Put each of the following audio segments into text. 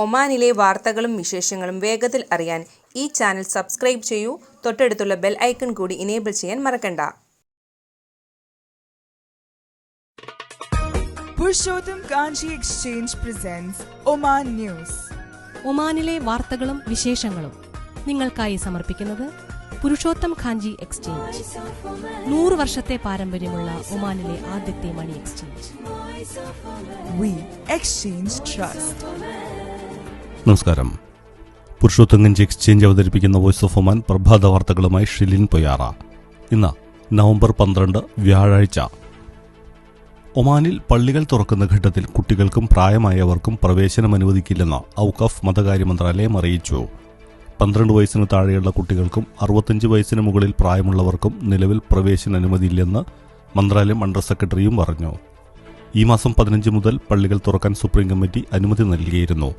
ഒമാനിലെ വാർത്തകളും വിശേഷങ്ങളും വേഗത്തിൽ അറിയാൻ ഈ ചാനൽ സബ്സ്ക്രൈബ് ചെയ്യൂ. തൊട്ടടുത്തുള്ള ബെൽ ഐക്കൺ കൂടി ഇനേബിൾ ചെയ്യാൻ മറക്കണ്ട. പുരുഷോത്തം കാഞ്ചി എക്സ്ചേഞ്ച് പ്രസൻസ് ഒമാൻ ന്യൂസ്. ഒമാനിലെ വാർത്തകളും വിശേഷങ്ങളും നിങ്ങൾക്കായി സമർപ്പിക്കുന്നത് പുരുഷോത്തം ഖാഞ്ചി എക്സ്ചേഞ്ച്. 100 വർഷത്തെ പാരമ്പര്യമുള്ള ഒമാനിലെ ആദ്യത്തെ money exchange. We exchange trust. നമസ്കാരം. പുരുഷോത്തം ഖാഞ്ചി എക്സ്ചേഞ്ച് അവതരിപ്പിക്കുന്ന വോയിസ് ഓഫ് ഒമാൻ പ്രഭാത വാർത്തകളുമായി ഷിലിൻ പൊയ്യാറ. ഇന്ന് നവംബർ 12 വ്യാഴാഴ്ച. ഒമാനിൽ പള്ളികൾ തുറക്കുന്ന ഘട്ടത്തിൽ കുട്ടികൾക്കും പ്രായമായവർക്കും പ്രവേശനം അനുവദിക്കില്ലെന്ന് ഔഖഫ് മതകാര്യ മന്ത്രാലയം അറിയിച്ചു. 12 വയസ്സിന് താഴെയുള്ള കുട്ടികൾക്കും 65 വയസ്സിന് മുകളിൽ പ്രായമുള്ളവർക്കും നിലവിൽ പ്രവേശന അനുമതിയില്ലെന്ന് മന്ത്രാലയം അണ്ടർ സെക്രട്ടറിയും പറഞ്ഞു. ഈ മാസം 15 മുതൽ പള്ളികൾ തുറക്കാൻ സുപ്രീം കമ്മിറ്റി അനുമതി നൽകിയിരുന്നു.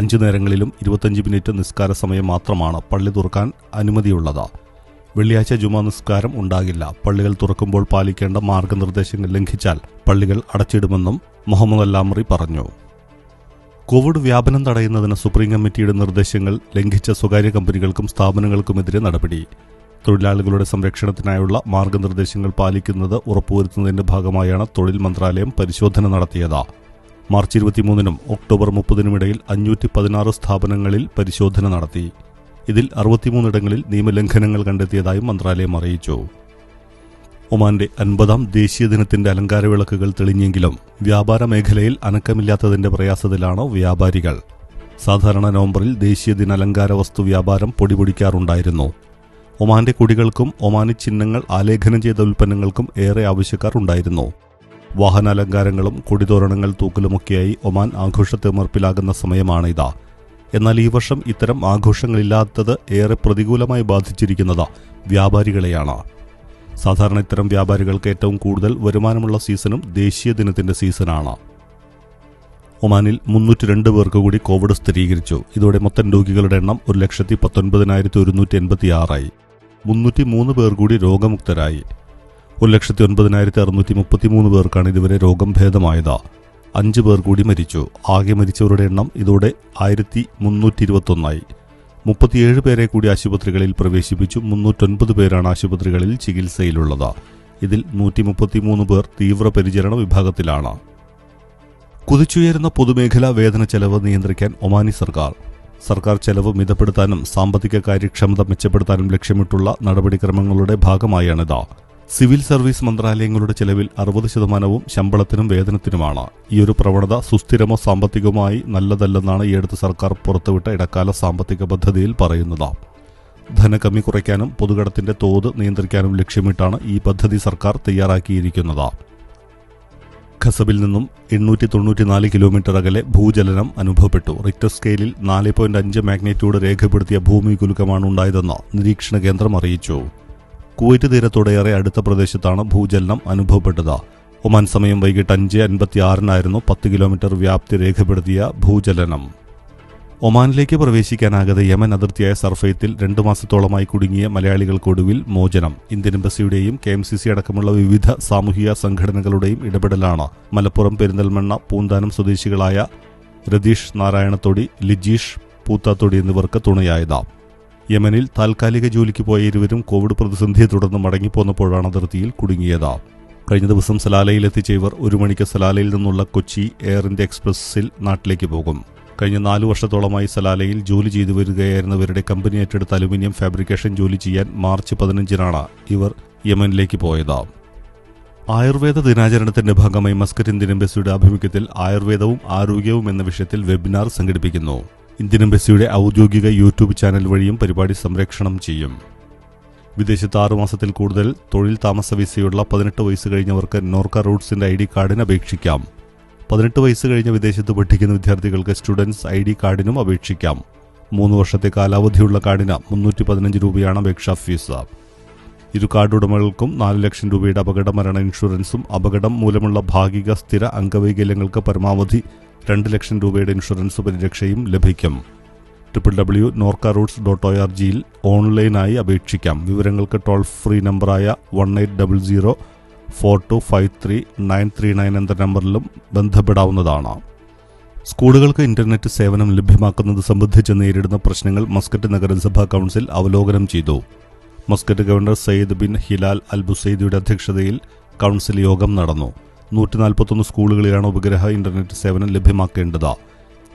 5 നേരങ്ങളിലും 25 മിനിറ്റ് നിസ്കാര സമയം മാത്രമാണ് പള്ളി തുറക്കാൻ അനുമതിയുള്ളത്. വെള്ളിയാഴ്ച ജുമാ നിസ്കാരം ഉണ്ടാകില്ല. പള്ളികൾ തുറക്കുമ്പോൾ പാലിക്കേണ്ട മാർഗനിർദ്ദേശങ്ങൾ ലംഘിച്ചാൽ പള്ളികൾ അടച്ചിടുമെന്നും മുഹമ്മദ് അല്ലാമറി പറഞ്ഞു. കോവിഡ് വ്യാപനം തടയുന്നതിന് സുപ്രീം കമ്മിറ്റിയുടെ നിർദ്ദേശങ്ങൾ ലംഘിച്ച സ്വകാര്യ കമ്പനികൾക്കും സ്ഥാപനങ്ങൾക്കുമെതിരെ നടപടി. തൊഴിലാളികളുടെ സംരക്ഷണത്തിനായുള്ള മാർഗനിർദ്ദേശങ്ങൾ പാലിക്കുന്നത് ഉറപ്പുവരുത്തുന്നതിന്റെ ഭാഗമായാണ് തൊഴിൽ മന്ത്രാലയം പരിശോധന നടത്തിയത്. മാർച്ച് 23-നും ഒക്ടോബർ 30-നും ഇടയിൽ 516 സ്ഥാപനങ്ങളിൽ പരിശോധന നടത്തി. ഇതിൽ 63 ഇടങ്ങളിൽ നിയമലംഘനങ്ങൾ കണ്ടെത്തിയതായും മന്ത്രാലയം അറിയിച്ചു. ഒമാന്റെ 50ാം ദേശീയ ദിനത്തിന്റെ അലങ്കാര വിളക്കുകൾ തെളിഞ്ഞെങ്കിലും വ്യാപാര മേഖലയിൽ അനക്കമില്ലാത്തതിന്റെ പ്രയാസത്തിലാണ് വ്യാപാരികൾ. സാധാരണ നവംബറിൽ ദേശീയ ദിന അലങ്കാര വസ്തു വ്യാപാരം പൊടിപൊടിക്കാറുണ്ടായിരുന്നു. ഒമാന്റെ കൊടികൾക്കും ഒമാനി ചിഹ്നങ്ങൾ ആലേഖനം ചെയ്ത ഉൽപ്പന്നങ്ങൾക്കും ഏറെ ആവശ്യക്കാർ ഉണ്ടായിരുന്നു. വാഹനാലങ്കാരങ്ങളും കൊടിതോരണങ്ങൾ തൂക്കലുമൊക്കെയായി ഒമാൻ ആഘോഷത്തിമർപ്പിലാകുന്ന സമയമാണിത്. എന്നാൽ ഈ വർഷം ഇത്തരം ആഘോഷങ്ങളില്ലാത്തത് ഏറെ പ്രതികൂലമായി ബാധിച്ചിരിക്കുന്നത് വ്യാപാരികളെയാണ്. സാധാരണ ഇത്തരം വ്യാപാരികൾക്ക് ഏറ്റവും കൂടുതൽ വരുമാനമുള്ള സീസണും ദേശീയ ദിനത്തിന്റെ സീസണാണ്. ഒമാനിൽ 302 പേർക്ക് കൂടി കോവിഡ് സ്ഥിരീകരിച്ചു. ഇതോടെ മൊത്തം രോഗികളുടെ എണ്ണം 1,19,186 303 പേർ കൂടി രോഗമുക്തരായി. 1,09,633 പേർക്കാണ് ഇതുവരെ രോഗം ഭേദമായത്. 5 പേർ കൂടി മരിച്ചു. ആകെ മരിച്ചവരുടെ എണ്ണം ഇതോടെ 1321. 37 പേരെ കൂടി ആശുപത്രികളിൽ പ്രവേശിപ്പിച്ചു. 309 പേരാണ് ആശുപത്രികളിൽ ചികിത്സയിലുള്ളത്. ഇതിൽ 133 പേർ തീവ്രപരിചരണ വിഭാഗത്തിലാണ്. കുതിച്ചുയരുന്ന പൊതുമേഖലാ വേതന ചെലവ് നിയന്ത്രിക്കാൻ ഒമാനി സർക്കാർ ചെലവ് മിതപ്പെടുത്താനും സാമ്പത്തിക കാര്യക്ഷമത മെച്ചപ്പെടുത്താനും ലക്ഷ്യമിട്ടുള്ള നടപടിക്രമങ്ങളുടെ ഭാഗമായാണിത്. സിവിൽ സർവീസ് മന്ത്രാലയങ്ങളുടെ ചെലവിൽ 60% ശമ്പളത്തിനും വേതനത്തിനുമാണ്. ഈയൊരു പ്രവണത സുസ്ഥിരമോ സാമ്പത്തികമായി നല്ലതല്ലെന്നാണ് ഈയടുത്ത് സർക്കാർ പുറത്തുവിട്ട ഇടക്കാല സാമ്പത്തിക പദ്ധതിയിൽ പറയുന്നത്. ധനകമ്മി കുറയ്ക്കാനും പൊതുകടത്തിന്റെ തോത് നിയന്ത്രിക്കാനും ലക്ഷ്യമിട്ടാണ് ഈ പദ്ധതി സർക്കാർ തയ്യാറാക്കിയിരിക്കുന്നത്. ഖസബിൽ നിന്നും 894 കിലോമീറ്റർ അകലെ ഭൂചലനം അനുഭവപ്പെട്ടു. റിക്ടർ സ്കെയിലിൽ 4.5 മാഗ്നിറ്റ്യൂഡ് രേഖപ്പെടുത്തിയ ഭൂമികുലുക്കമാണ് ഉണ്ടായതെന്ന് നിരീക്ഷണ കേന്ദ്രം അറിയിച്ചു. കുവൈറ്റ് തീരത്തോടെയേറെ അടുത്ത പ്രദേശത്താണ് ഭൂചലനം അനുഭവപ്പെട്ടത്. ഒമാൻ സമയം വൈകിട്ട് 5:56 10 കിലോമീറ്റർ വ്യാപ്തി രേഖപ്പെടുത്തിയ ഭൂചലനം. ഒമാനിലേക്ക് പ്രവേശിക്കാനാകാതെ യമൻ അതിർത്തിയായ സർഫയത്തിൽ 2 മാസത്തോളമായി കുടുങ്ങിയ മലയാളികൾക്കൊടുവിൽ മോചനം. ഇന്ത്യൻ എംബസിയുടെയും KMCC അടക്കമുള്ള വിവിധ സാമൂഹിക സംഘടനകളുടെയും ഇടപെടലാണ് മലപ്പുറം പെരിന്തൽമണ്ണ പൂന്താനം സ്വദേശികളായ രതീഷ് നാരായണത്തൊടി, ലിജീഷ് പൂത്താത്തൊടി എന്നിവർക്ക് തുണയായത്. യമനിൽ താൽക്കാലിക ജോലിക്ക് പോയ ഇരുവരും കോവിഡ് പ്രതിസന്ധിയെ തുടർന്ന് മടങ്ങിപ്പോന്നപ്പോഴാണ് അതിർത്തിയിൽ കുടുങ്ങിയത്. കഴിഞ്ഞ ദിവസം സലാലയിലെത്തിച്ച ഇവർ 1 മണിക്ക് സലാലയിൽ നിന്നുള്ള കൊച്ചി എയർ ഇന്ത്യ എക്സ്പ്രസിൽ നാട്ടിലേക്ക് പോകും. കഴിഞ്ഞ 4 വർഷത്തോളമായി സലാലയിൽ ജോലി ചെയ്തു വരികയായിരുന്നവരുടെ കമ്പനി ഏറ്റെടുത്ത അലുമിനിയം ഫാബ്രിക്കേഷൻ ജോലി ചെയ്യാൻ മാർച്ച് 15-നാണ് ഇവർ യമനിലേക്ക് പോയത്. ആയുർവേദ ദിനാചരണത്തിന്റെ ഭാഗമായി മസ്കറ്റ് ഇന്ത്യൻ എംബസിയുടെ ആഭിമുഖ്യത്തിൽ ആയുർവേദവും ആരോഗ്യവും എന്ന വിഷയത്തിൽ വെബിനാർ സംഘടിപ്പിക്കുന്നു. ഇന്ത്യൻ എംബസിയുടെ ഔദ്യോഗിക യൂട്യൂബ് ചാനൽ വഴിയും പരിപാടി സംപ്രേഷണം ചെയ്യും. വിദേശത്ത് 6 മാസത്തിൽ കൂടുതൽ തൊഴിൽ താമസ വിസയുള്ള 18 വയസ്സ് കഴിഞ്ഞവർക്ക് നോർക്ക റൂട്ട്സിന്റെ ID കാർഡിന് അപേക്ഷിക്കാം. 18 വയസ്സ് കഴിഞ്ഞ വിദേശത്ത് പഠിക്കുന്ന വിദ്യാർത്ഥികൾക്ക് സ്റ്റുഡൻസ് ID കാർഡിനും അപേക്ഷിക്കാം. 3 വർഷത്തെ കാലാവധിയുള്ള കാർഡിന് 315 രൂപയാണ് അപേക്ഷാ ഫീസ്. ഇരു കാർഡ് ഉടമകൾക്കും 4 ലക്ഷം രൂപയുടെ അപകട മരണ ഇൻഷുറൻസും അപകടം മൂലമുള്ള ഭാഗിക സ്ഥിര അംഗവൈകല്യങ്ങൾക്ക് പരമാവധി 2 ലക്ഷം രൂപയുടെ ഇൻഷുറൻസ് പരിരക്ഷയും ലഭിക്കും. www.norcaroots.org-ൽ ഓൺലൈനായി അപേക്ഷിക്കാം. വിവരങ്ങൾക്ക് ടോൾ ഫ്രീ നമ്പറായ 1800 4253 939 എന്ന നമ്പറിലും ബന്ധപ്പെടാവുന്നതാണ്. സ്കൂളുകൾക്ക് ഇന്റർനെറ്റ് സേവനം ലഭ്യമാക്കുന്നത് സംബന്ധിച്ച് നേരിടുന്ന പ്രശ്നങ്ങൾ മസ്കറ്റ് നഗരസഭാ കൗൺസിൽ അവലോകനം ചെയ്തു. Muscat governor Sayyid bin Hilal Al ബുസൈദിയുടെ അധ്യക്ഷതയിൽ കൗൺസിൽ യോഗം നടന്നു. 141 സ്കൂളുകളിലാണ് ഉപഗ്രഹ ഇന്റർനെറ്റ് സേവനം ലഭ്യമാക്കേണ്ടത്.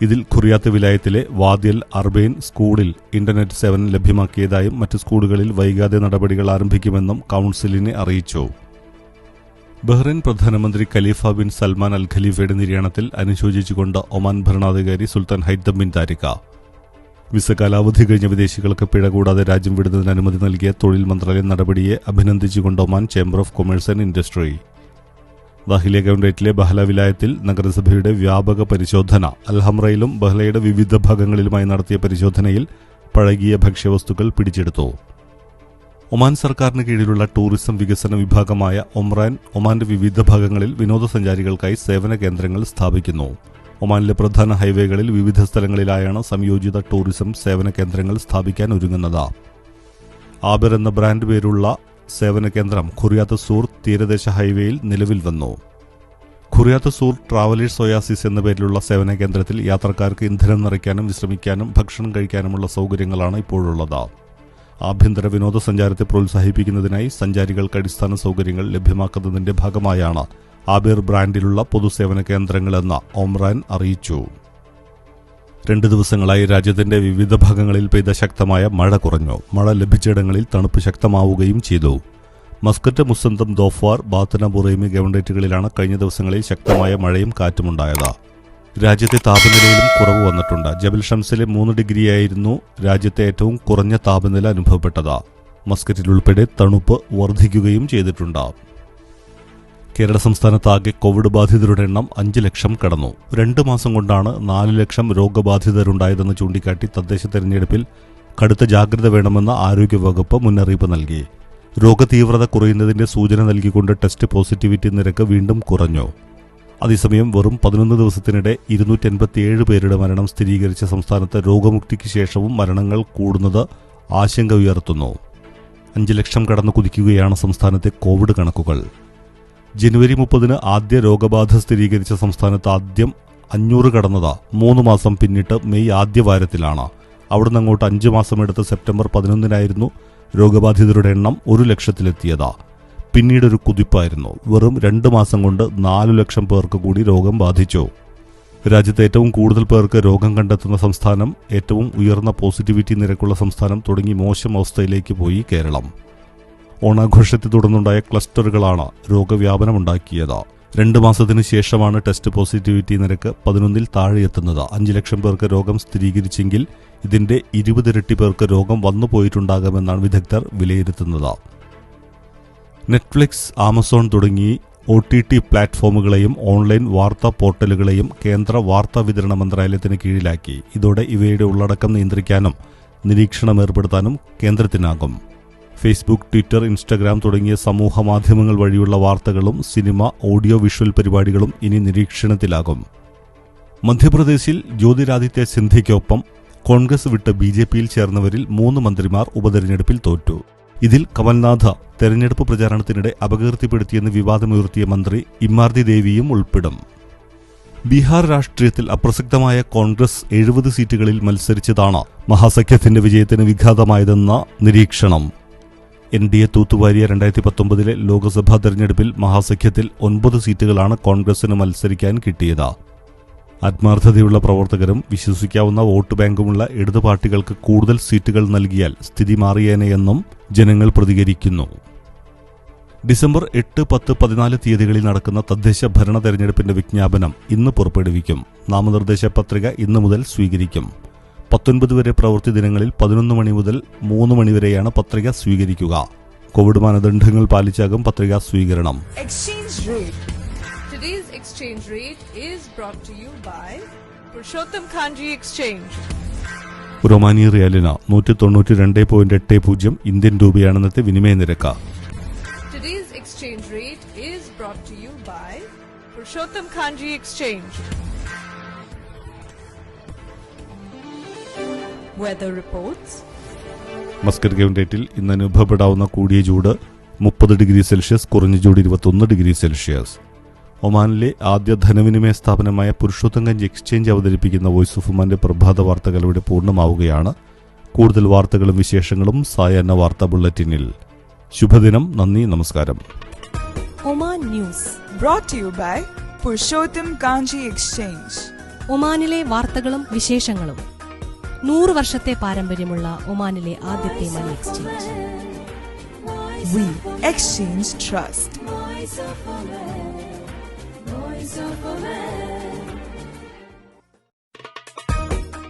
ഇതിൽ ഖുറിയാത്ത് വിലായത്തിലെ വാദിയൽ അർബൈൻ സ്കൂളിൽ ഇന്റർനെറ്റ് സേവനം ലഭ്യമാക്കിയതായും മറ്റ് സ്കൂളുകളിൽ വൈകാതെ നടപടികൾ ആരംഭിക്കുമെന്നും കൗൺസിലിനെ അറിയിച്ചു. ബഹ്റൈൻ പ്രധാനമന്ത്രി ഖലീഫ ബിൻ സൽമാൻ അൽ ഖലീഫയുടെ നിര്യാണത്തിൽ അനുശോചിച്ചുകൊണ്ട് ഒമാൻ ഭരണാധികാരി സുൽത്താൻ ഹൈത്തം ബിൻ താരിഖ വിസ കാലാവധി കഴിഞ്ഞ വിദേശികൾക്ക് പിഴ കൂടാതെ രാജ്യം വിടുന്നതിന് അനുമതി നൽകിയ തൊഴിൽ മന്ത്രാലയം നടപടിയെ അഭിനന്ദിച്ചുകൊണ്ട് Oman chamber of commerce and industry Dakhiliya ഗവൺറേറ്റിലെ ബഹ്ല വിലായത്തിൽ നഗരസഭയുടെ വ്യാപക പരിശോധന അൽഹംറയിലും ബഹ്ലയുടെ വിവിധ ഭാഗങ്ങളിലുമായി നടത്തിയ പരിശോധനയിൽ പഴകിയ ഭക്ഷ്യവസ്തുക്കൾ പിടിച്ചെടുത്തു. ഒമാൻ സർക്കാരിന് കീഴിലുള്ള ടൂറിസം വികസന വിഭാഗമായ ഒമ്രാൻ ഒമാന്റെ വിവിധ ഭാഗങ്ങളിൽ വിനോദസഞ്ചാരികൾക്കായി സേവന കേന്ദ്രങ്ങൾ സ്ഥാപിക്കുന്നു. ഒമാനിലെ പ്രധാന ഹൈവേകളിൽ വിവിധ സ്ഥലങ്ങളിലായാണ് സംയോജിത ടൂറിസം സേവന കേന്ദ്രങ്ങൾ സ്ഥാപിക്കാൻ ഒരുങ്ങുന്നത്. ആബിർ എന്ന ബ്രാൻഡ് പേരുള്ള സേവന കേന്ദ്രം ഖുറിയാത്ത് സൂർ തീരദേശ ഹൈവേയിൽ നിലവിൽ വന്നു. ഖുറിയാത്ത് സൂർ ട്രാവലേഴ്സ് ഒയാസിസ് എന്ന പേരിലുള്ള സേവന കേന്ദ്രത്തിൽ യാത്രക്കാർക്ക് ഇന്ധനം നിറയ്ക്കാനും വിശ്രമിക്കാനും ഭക്ഷണം കഴിക്കാനുമുള്ള സൗകര്യങ്ങളാണ് ഇപ്പോഴുള്ളത്. ആഭ്യന്തര വിനോദസഞ്ചാരത്തെ പ്രോത്സാഹിപ്പിക്കുന്നതിനായി സഞ്ചാരികൾക്ക് അടിസ്ഥാന സൗകര്യങ്ങൾ ലഭ്യമാക്കുന്നതിന്റെ ഭാഗമായാണ് ആബിർ ബ്രാൻഡിലുള്ള പൊതുസേവന കേന്ദ്രങ്ങളെന്ന് ഒമ്രാൻ അറിയിച്ചു. 2 ദിവസങ്ങളായി രാജ്യത്തിന്റെ വിവിധ ഭാഗങ്ങളിൽ പെയ്ത ശക്തമായ മഴ കുറഞ്ഞു. മഴ ലഭിച്ചയിടങ്ങളിൽ തണുപ്പ് ശക്തമാവുകയും ചെയ്തു. മസ്കറ്റ്, മുസന്തം, ദോഫാർ, ബാത്തന, ബുറൈമി ഗവൺറേറ്റുകളിലാണ് കഴിഞ്ഞ ദിവസങ്ങളിൽ ശക്തമായ മഴയും കാറ്റുമുണ്ടായത്. രാജ്യത്തെ താപനിലയിലും കുറവ് വന്നിട്ടുണ്ട്. ജബൽ ഷംസിലെ 3 ഡിഗ്രിയായിരുന്നു രാജ്യത്തെ ഏറ്റവും കുറഞ്ഞ താപനില അനുഭവപ്പെട്ടത്. മസ്കറ്റിലുൾപ്പെടെ തണുപ്പ് വർദ്ധിക്കുകയും ചെയ്തിട്ടുണ്ട്. കേരള സംസ്ഥാനത്താകെ കോവിഡ് ബാധിതരുടെ എണ്ണം 5 ലക്ഷം കടന്നു. 2 മാസം കൊണ്ടാണ് 4 ലക്ഷം രോഗബാധിതരുണ്ടായതെന്ന് ചൂണ്ടിക്കാട്ടി തദ്ദേശ തെരഞ്ഞെടുപ്പിൽ കടുത്ത ജാഗ്രത വേണമെന്ന് ആരോഗ്യവകുപ്പ് മുന്നറിയിപ്പ് നൽകി. രോഗതീവ്രത കുറയുന്നതിന്റെ സൂചന നൽകിക്കൊണ്ട് ടെസ്റ്റ് പോസിറ്റിവിറ്റി നിരക്ക് വീണ്ടും കുറഞ്ഞു. അതേസമയം വെറും 11 ദിവസത്തിനിടെ 287 പേരുടെ മരണം സ്ഥിരീകരിച്ച സംസ്ഥാനത്ത് രോഗമുക്തിക്ക് ശേഷവും മരണങ്ങൾ കൂടുന്നത് ആശങ്ക ഉയർത്തുന്നു. 5 ലക്ഷം കടന്നു കുതിക്കുകയാണ് സംസ്ഥാനത്തെ കോവിഡ് കണക്കുകൾ. ജനുവരി 30 ആദ്യ രോഗബാധ സ്ഥിരീകരിച്ച സംസ്ഥാനത്ത് ആദ്യം 500 കടന്നത് 3 മാസം പിന്നിട്ട് മെയ് ആദ്യ വാരത്തിലാണ്. അവിടുന്ന് അങ്ങോട്ട് 5 മാസമെടുത്ത് സെപ്റ്റംബർ 11 രോഗബാധിതരുടെ എണ്ണം 1 ലക്ഷത്തിലെത്തിയത്. പിന്നീടൊരു കുതിപ്പായിരുന്നു. വെറും 2 മാസം കൊണ്ട് 4 ലക്ഷം പേർക്ക് കൂടി രോഗം ബാധിച്ചു. രാജ്യത്ത് ഏറ്റവും കൂടുതൽ പേർക്ക് രോഗം കണ്ടെത്തുന്ന സംസ്ഥാനം, ഏറ്റവും ഉയർന്ന പോസിറ്റിവിറ്റി നിരക്കുള്ള സംസ്ഥാനം തുടങ്ങി മോശം അവസ്ഥയിലേക്ക് പോയി കേരളം. ഓണാഘോഷത്തെ തുടർന്നുണ്ടായ ക്ലസ്റ്ററുകളാണ് രോഗവ്യാപനമുണ്ടാക്കിയത്. 2 മാസത്തിനു ശേഷമാണ് ടെസ്റ്റ് പോസിറ്റിവിറ്റി നിരക്ക് 11 താഴെ എത്തുന്നത്. 5 ലക്ഷം പേർക്ക് രോഗം സ്ഥിരീകരിച്ചെങ്കിൽ ഇതിന്റെ 20 ഇരട്ടി പേർക്ക് രോഗം വന്നുപോയിട്ടുണ്ടാകുമെന്നാണ് വിദഗ്ധർ വിലയിരുത്തുന്നത്. നെറ്റ്ഫ്ലിക്സ്, ആമസോൺ തുടങ്ങി OTT പ്ലാറ്റ്ഫോമുകളെയും ഓൺലൈൻ വാർത്താ പോർട്ടലുകളെയും കേന്ദ്ര വാർത്താ വിതരണ മന്ത്രാലയത്തിന് കീഴിലാക്കി. ഇതോടെ ഇവയുടെ ഉള്ളടക്കം നിയന്ത്രിക്കാനും നിരീക്ഷണം ഏർപ്പെടുത്താനും കേന്ദ്രത്തിനാകും. ഫേസ്ബുക്ക്, ട്വിറ്റർ, ഇൻസ്റ്റഗ്രാം തുടങ്ങിയ സമൂഹ മാധ്യമങ്ങൾ വഴിയുള്ള വാർത്തകളും സിനിമ, ഓഡിയോ വിഷ്വൽ പരിപാടികളും ഇനി നിരീക്ഷണത്തിലാകും. മധ്യപ്രദേശിൽ ജ്യോതിരാദിത്യ സിന്ധ്യയ്ക്കൊപ്പം കോൺഗ്രസ് വിട്ട് BJPയിൽ ചേർന്നവരിൽ 3 മന്ത്രിമാർ ഉപതെരഞ്ഞെടുപ്പിൽ തോറ്റു. ഇതിൽ കമൽനാഥ് തെരഞ്ഞെടുപ്പ് പ്രചാരണത്തിനിടെ അപകീർത്തിപ്പെടുത്തിയെന്ന് വിവാദമുയർത്തിയ മന്ത്രി ഇമാർതി ദേവിയും ഉൾപ്പെടും. ബീഹാർ രാഷ്ട്രീയത്തിൽ അപ്രസക്തമായ കോൺഗ്രസ് 70 സീറ്റുകളിൽ മത്സരിച്ചതാണ് മഹാസഖ്യത്തിന്റെ വിജയത്തിന് വിഘാതമായതെന്ന നിരീക്ഷണം. NDA തൂത്തുവാരിയ 2019 ലോക്സഭാ തെരഞ്ഞെടുപ്പിൽ മഹാസഖ്യത്തിൽ 9 സീറ്റുകളാണ് കോൺഗ്രസിന് മത്സരിക്കാൻ കിട്ടിയത്. ആത്മാർത്ഥതയുള്ള പ്രവർത്തകരും വിശ്വസിക്കാവുന്ന വോട്ട് ബാങ്കുമുള്ള ഇടതു പാർട്ടികൾക്ക് കൂടുതൽ സീറ്റുകൾ നൽകിയാൽ സ്ഥിതി മാറിയേനെയെന്നും ജനങ്ങൾ പ്രതികരിക്കുന്നു. ഡിസംബർ 8, 10, 14 തീയതികളിൽ നടക്കുന്ന തദ്ദേശ ഭരണ തെരഞ്ഞെടുപ്പിന്റെ വിജ്ഞാപനം ഇന്ന് പുറപ്പെടുവിക്കും. നാമനിർദ്ദേശ പത്രിക ഇന്ന് മുതൽ സ്വീകരിക്കും. 19 വരെ പ്രവൃത്തി ദിനങ്ങളിൽ 11 മണി മുതൽ 3 മണി വരെയാണ് പത്രിക സ്വീകരിക്കുക. കോവിഡ് മാനദണ്ഡങ്ങൾ പാലിച്ചാകും പത്രികാ സ്വീകരണം. Exchange rate. Today's exchange rate is brought to you by Purushottam Khanji Exchange. Romania റിയാലിന് 192.80 ഇന്ത്യൻ രൂപയാണ് ഇന്നത്തെ വിനിമയ നിരക്ക്. Today's exchange rate is brought to you by Purushottam Khanji Exchange. Weather reports. Muscat ഗവൺറേറ്റിൽ ഇന്ന് അനുഭവപ്പെടാവുന്ന കൂടിയ ചൂട് 30 ഡിഗ്രി സെൽഷ്യസ്, കുറഞ്ഞ ചൂട് 21 ഡിഗ്രി സെൽഷ്യസ്. ഒമാനിലെ ആദ്യ ധനവിനിമയ സ്ഥാപനമായ പുരുഷോത്തം ഗഞ്ച് എക്സ്ചേഞ്ച് അവതരിപ്പിക്കുന്ന വോയിസ് ഓഫ് ഒമാന്റെ പ്രഭാത വാർത്തകൾ ഇവിടെ പൂർണ്ണമാവുകയാണ്. കൂടുതൽ വാർത്തകളും വിശേഷങ്ങളും സായാഹ്ന വാർത്താ ബുള്ളറ്റിനിൽ. ശുഭദിനം. നന്ദി, നമസ്കാരം. Oman news brought to you by Purushottam Kanji Exchange. ഒമാനിലെ വാർത്തകളും വിശേഷങ്ങളും. 100 വർഷത്തെ പാരമ്പര്യമുള്ള ഒമാനിലെ ആദ്യത്തെ money exchange. We exchange trust.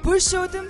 Purushottam